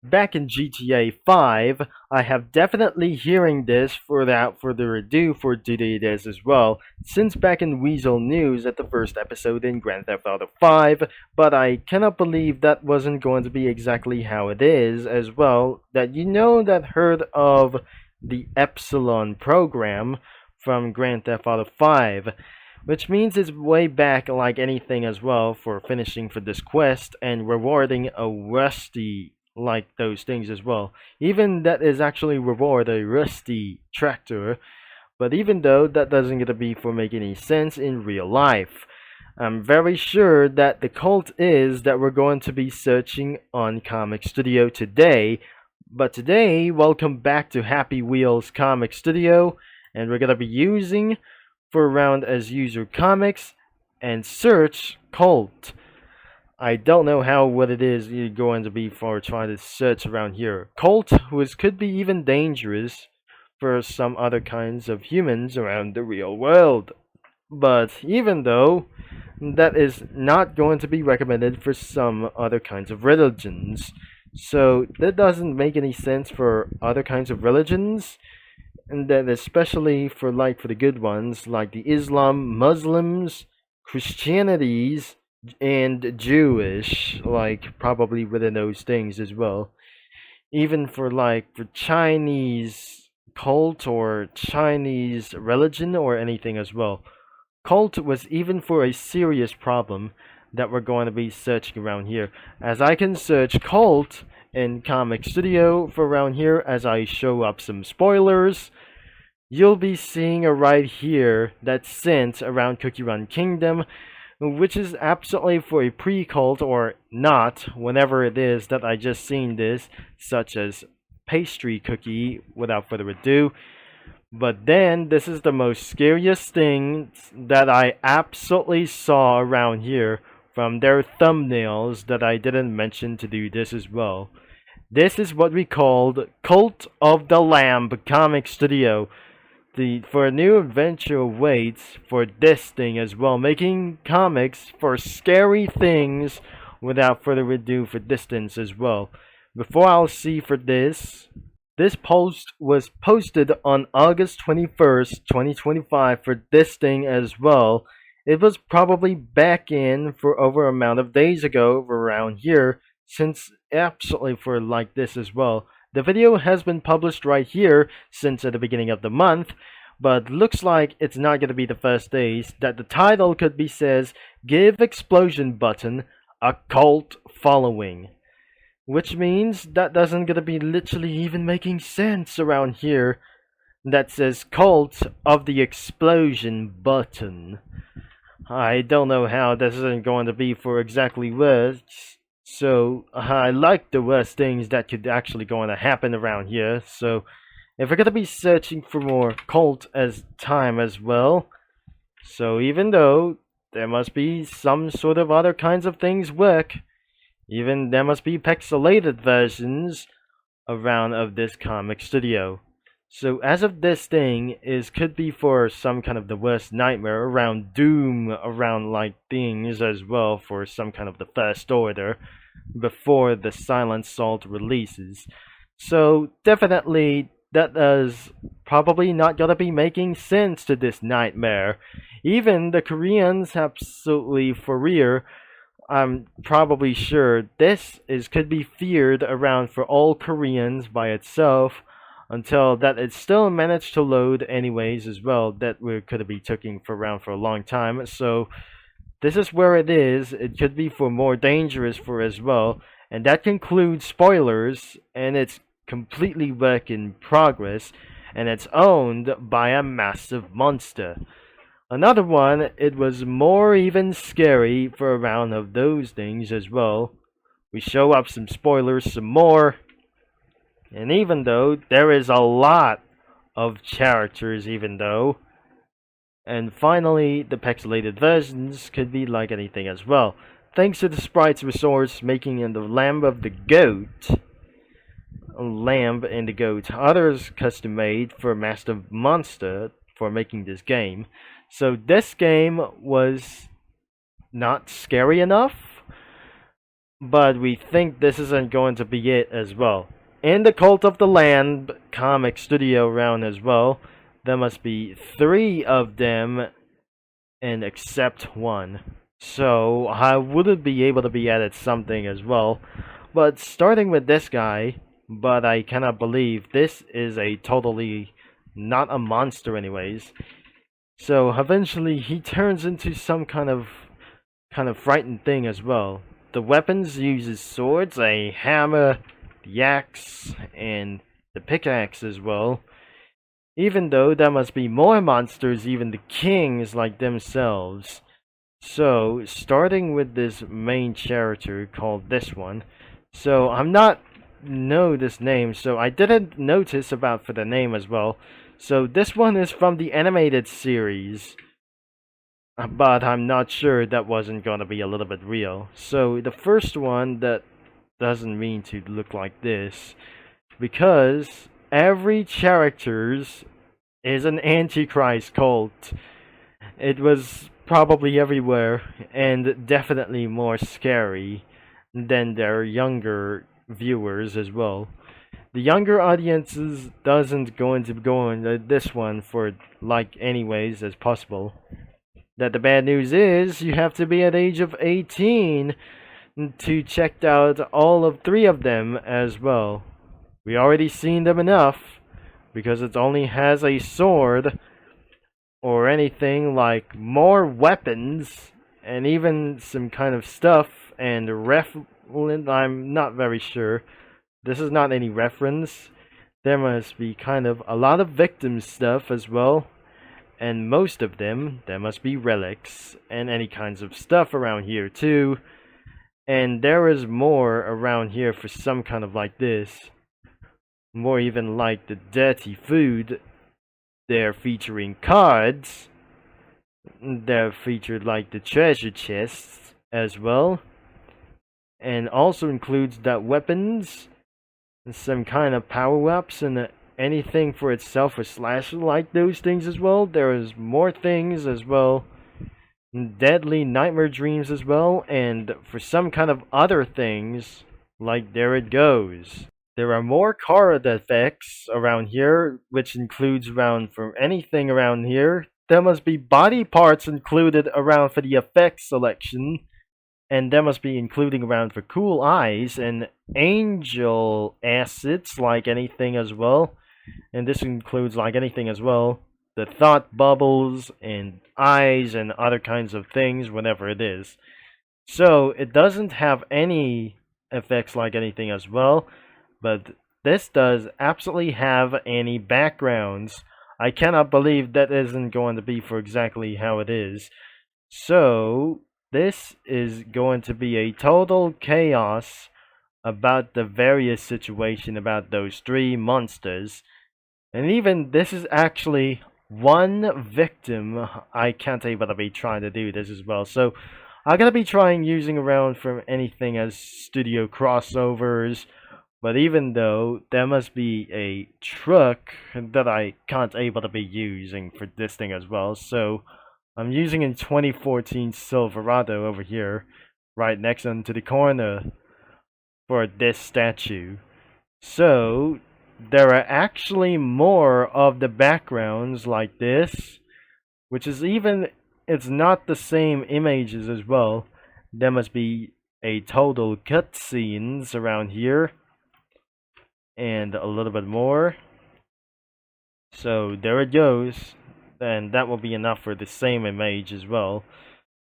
back in GTA 5, I have definitely hearing this for without further ado for today this as well, since back in Weasel News at the first episode in Grand Theft Auto 5, but I cannot believe that wasn't going to be exactly how it is as well, that that heard of the Epsilon program from Grand Theft Auto 5, which means it's way back like anything as well for finishing for this quest and rewarding a rusty like those things as well. Even that is actually reward a rusty tractor, but even though that doesn't get to be for make any sense in real life. I'm very sure that the cult is that we're going to be searching on Comic Studio today. But today, welcome back to Happy Wheels Comic Studio, and we're gonna be using for round as user comics and search cult. I don't know how what it is you're going to be for trying to search around here. Cult, which could be even dangerous for some other kinds of humans around the real world. But even though that is not going to be recommended for some other kinds of religions. So that doesn't make any sense for other kinds of religions, and then especially for the good ones like the Islam, Muslims, Christianities, and Jewish, like probably within those things as well. Even for Chinese cult or Chinese religion or anything as well. Cult was even for a serious problem that we're going to be searching around here. As I can search cult in Comic Studio for around here as I show up some spoilers, you'll be seeing a right here that's sent around Cookie Run Kingdom, which is absolutely for a pre-cult or not, whenever it is that I just seen this, such as Pastry Cookie, without further ado. But then, this is the most scariest thing that I absolutely saw around here from their thumbnails that I didn't mention to do this as well. This is what we called Cult of the Lamb Comic Studio. For a new adventure awaits for this thing as well, making comics for scary things without further ado for distance as well. Before I'll see for this post was posted on August 21st, 2025 for this thing as well. It was probably back in for over amount of days ago around here, since absolutely for like this as well. The video has been published right here since at the beginning of the month, but looks like it's not going to be the first days that the title could be says give explosion button a cult following. Which means that doesn't gonna be literally even making sense around here. That says cult of the explosion button. I don't know how this isn't going to be for exactly words. So I like the worst things that could actually going to happen around here. So if we're gonna be searching for more cult as time as well. So even though there must be some sort of other kinds of things work. Even there must be pixelated versions around of this comic studio. So as of this thing is could be for some kind of the worst nightmare around doom around like things as well for some kind of the first order before the Silent Salt releases. So definitely that is probably not gonna be making sense to this nightmare. Even the Koreans absolutely for real I'm probably sure this is could be feared around for all Koreans by itself until that it still managed to load anyways as well that we could be taking for around for a long time. So this is where it is. It could be for more dangerous for as well. And that concludes spoilers and it's completely work in progress and it's owned by a massive monster. Another one, it was more even scary for a round of those things as well. We show up some spoilers some more. And even though there is a lot of characters even though. And finally, the pixelated versions could be like anything as well. Thanks to the sprites resource making in the Lamb of the Goat. Lamb and the Goat. Others custom made for Master Monster for making this game. So this game was not scary enough, but we think this isn't going to be it as well. In the Cult of the Land comic studio round as well, there must be 3 of them and except 1. So I wouldn't be able to be added something as well. But starting with this guy, but I cannot believe this is a totally not a monster anyways. So eventually he turns into some kind of frightened thing as well. The weapons uses swords, a hammer, the axe, and the pickaxe as well. Even though there must be more monsters, even the kings like themselves. So, starting with this main character called this one. So, I'm not know this name, so I didn't notice about for the name as well. So, this one is from the animated series. But I'm not sure that wasn't gonna be a little bit real. So, the first one that doesn't mean to look like this. Because every characters is an Antichrist cult. It was probably everywhere and definitely more scary than their younger viewers as well. The younger audiences doesn't going to go on this one for like anyways as possible. That the bad news is you have to be at age of 18 to check out all of 3 of them as well. We already seen them enough because it only has a sword or anything like more weapons and even some kind of stuff and I'm not very sure. This is not any reference. There must be kind of a lot of victim stuff as well. And most of them, there must be relics and any kinds of stuff around here too. And there is more around here for some kind of like this. More even like the dirty food. They're featuring cards. They're featured like the treasure chests as well. And also includes that weapons. And some kind of power-ups and anything for itself or slasher like those things as well. There is more things as well. Deadly nightmare dreams as well. And for some kind of other things, like there it goes. There are more card effects around here, which includes around for anything around here. There must be body parts included around for the effects selection. And there must be including around for cool eyes and angel assets like anything as well. And this includes like anything as well. The thought bubbles and eyes and other kinds of things, whatever it is. So it doesn't have any effects like anything as well. But this does absolutely have any backgrounds. I cannot believe that isn't going to be for exactly how it is. So this is going to be a total chaos about the various situation about those 3 monsters. And even this is actually one victim. I can't able to be trying to do this as well. So I'm gonna be trying using around from anything as studio crossovers. But even though there must be a truck that I can't able to be using for this thing as well. So I'm using a 2014 Silverado over here, right next into the corner for this statue. So there are actually more of the backgrounds like this, which is even, it's not the same images as well. There must be a total cutscenes around here. And a little bit more. So there it goes. And that will be enough for the same image as well.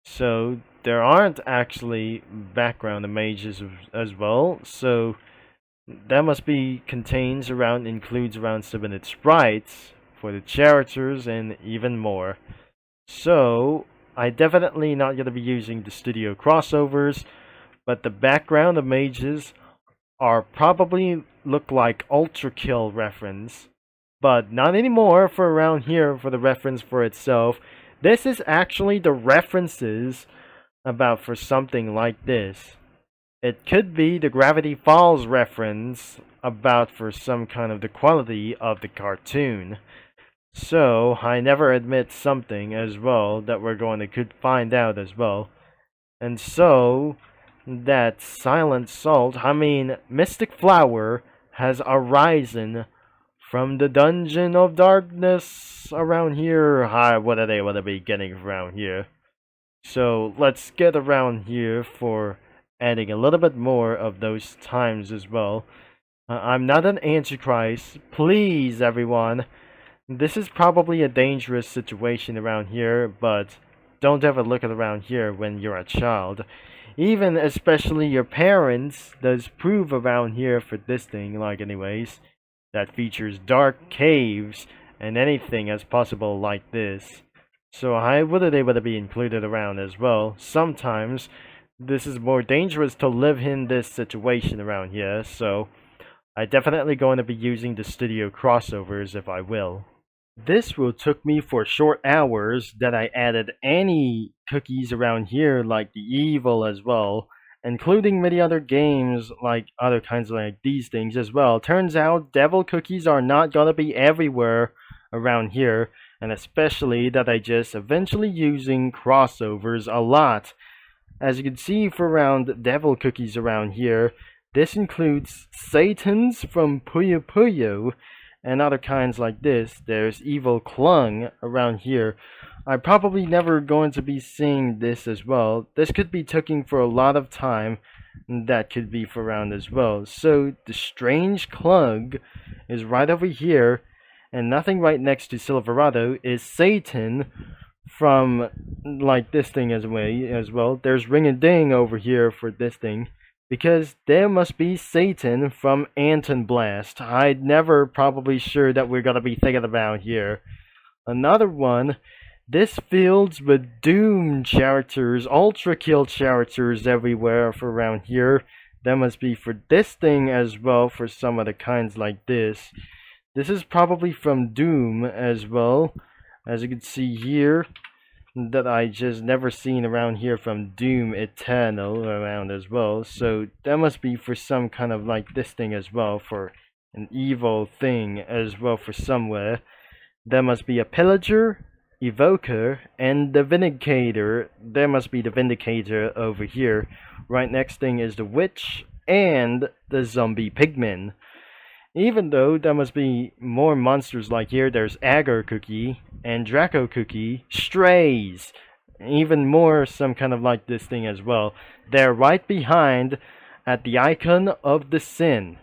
So there aren't actually background images as well. So that must be contains around, includes around 7 sprites for the characters and even more. So I definitely not going to be using the studio crossovers. But the background images are probably look like Ultra Kill reference, but not anymore for around here for the reference for itself. This is actually the references about for something like this. It could be the Gravity Falls reference about for some kind of the quality of the cartoon. So I never admit something as well that we're going to could find out as well. And so that silent salt, I mean, Mystic Flower has arisen from the dungeon of darkness around here. Hi, what are they want to be getting around here? So let's get around here for adding a little bit more of those times as well. I'm not an antichrist. Please, everyone. This is probably a dangerous situation around here, but don't ever look at around here when you're a child. Even especially your parents does prove around here for this thing, like anyways, that features dark caves and anything as possible like this. So I wouldn't able to be included around as well. Sometimes this is more dangerous to live in this situation around here, so I definitely going to be using the studio crossovers if I will. This will took me for short hours that I added any cookies around here like the evil as well, including many other games like other kinds of like these things as well. Turns out devil cookies are not gonna be everywhere around here, and especially that I just eventually using crossovers a lot. As you can see for around devil cookies around here, this includes Satan's from Puyo Puyo and other kinds like this. There's Evil Clung around here. I'm probably never going to be seeing this as well. This could be taking for a lot of time. That could be for around as well. So the Strange Clug is right over here, and nothing right next to Silverado is Satan from like this thing as well. There's Ring a Ding over here for this thing, because there must be Satan from Anton Blast. I'd never probably sure that we're gonna be thinking about here. Another one, this fields with Doom characters, Ultra Kill characters everywhere for around here. That must be for this thing as well for some of the kinds like this. This is probably from Doom as well, as you can see here, that I just never seen around here from Doom Eternal around as well. So that must be for some kind of like this thing as well, for an evil thing as well for somewhere. There must be a Pillager, Evoker, and the Vindicator. There must be the Vindicator over here. Right next thing is the Witch and the Zombie Pigman. Even though there must be more monsters like here, there's Agar Cookie and Draco Cookie, Strays, even more some kind of like this thing as well. They're right behind at the icon of the sin.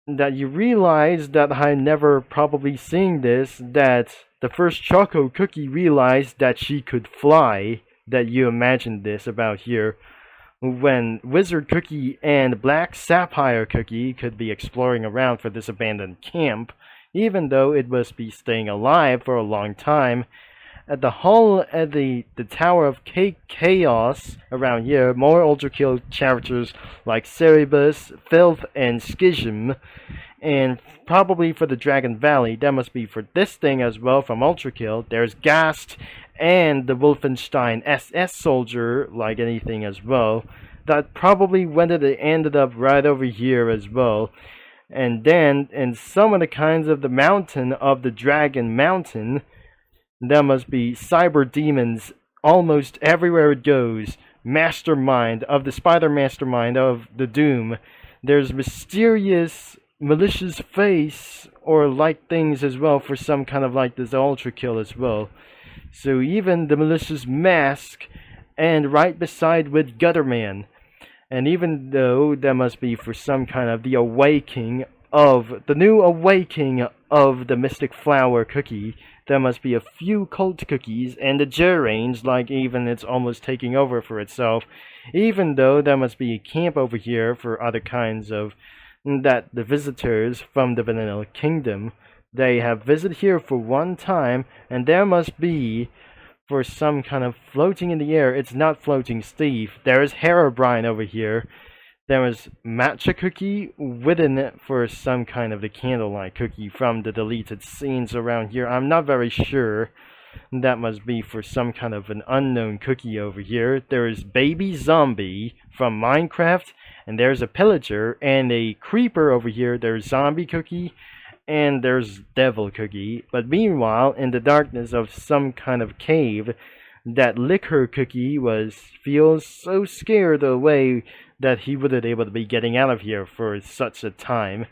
That you realize that I never probably seen this, that the first Choco Cookie realized that she could fly, that you imagined this about here. When Wizard Cookie and Black Sapphire Cookie could be exploring around for this abandoned camp, even though it must be staying alive for a long time. At the hull at the Tower of Chaos around here, more Ultra Kill characters like Cerebus, Filth, and Schism. And probably for the Dragon Valley, that must be for this thing as well from Ultra Kill. There's Gast and the Wolfenstein SS soldier, like anything as well. That probably ended up right over here as well. And then, in some of the kinds of the mountain of the Dragon Mountain, there must be cyber demons almost everywhere it goes. Mastermind of the Spider Mastermind of the Doom. There's mysterious malicious face or like things as well for some kind of like this Ultra Kill as well. So even the malicious mask, and right beside with Gutterman. And even though there must be for some kind of the awakening of the new awakening of the Mystic Flower Cookie, there must be a few cult cookies and the Geranes, like even it's almost taking over for itself. Even though there must be a camp over here for other kinds of that the visitors from the Vanilla Kingdom, they have visited here for one time, and there must be for some kind of floating in the air. It's not floating, Steve. There is Herobrine over here. There is Matcha Cookie within it for some kind of the Candlelight Cookie from the deleted scenes around here. I'm not very sure. That must be for some kind of an unknown cookie over here. There is Baby Zombie from Minecraft, and there's a Pillager and a Creeper over here. There's Zombie Cookie, and there's Devil Cookie. But meanwhile, in the darkness of some kind of cave, that Liquor Cookie feels so scared away that he wouldn't able to be getting out of here for such a time.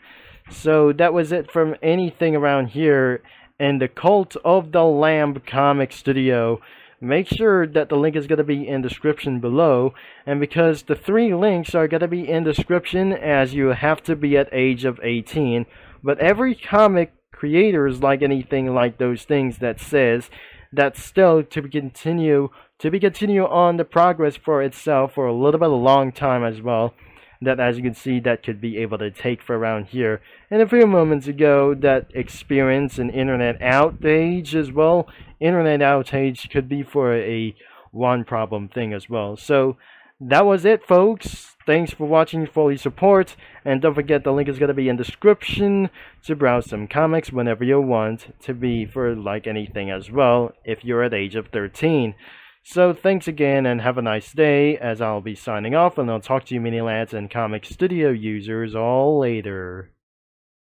So that was it from anything around here in the Cult of the Lamb comic studio. Make sure that the link is going to be in the description below, and because the 3 links are going to be in the description, as you have to be at age of 18, but every comic creator is like anything like those things that says that still to be continue on the progress for itself for a little bit of a long time as well. That, as you can see, that could be able to take for around here. And a few moments ago, that experience an internet outage as well. Internet outage could be for a one problem thing as well. So that was it, folks. Thanks for watching, for your support, and don't forget the link is going to be in the description to browse some comics whenever you want to be for like anything as well if you're at age of 13. So thanks again and have a nice day, as I'll be signing off, and I'll talk to you mini lads and comic studio users all later.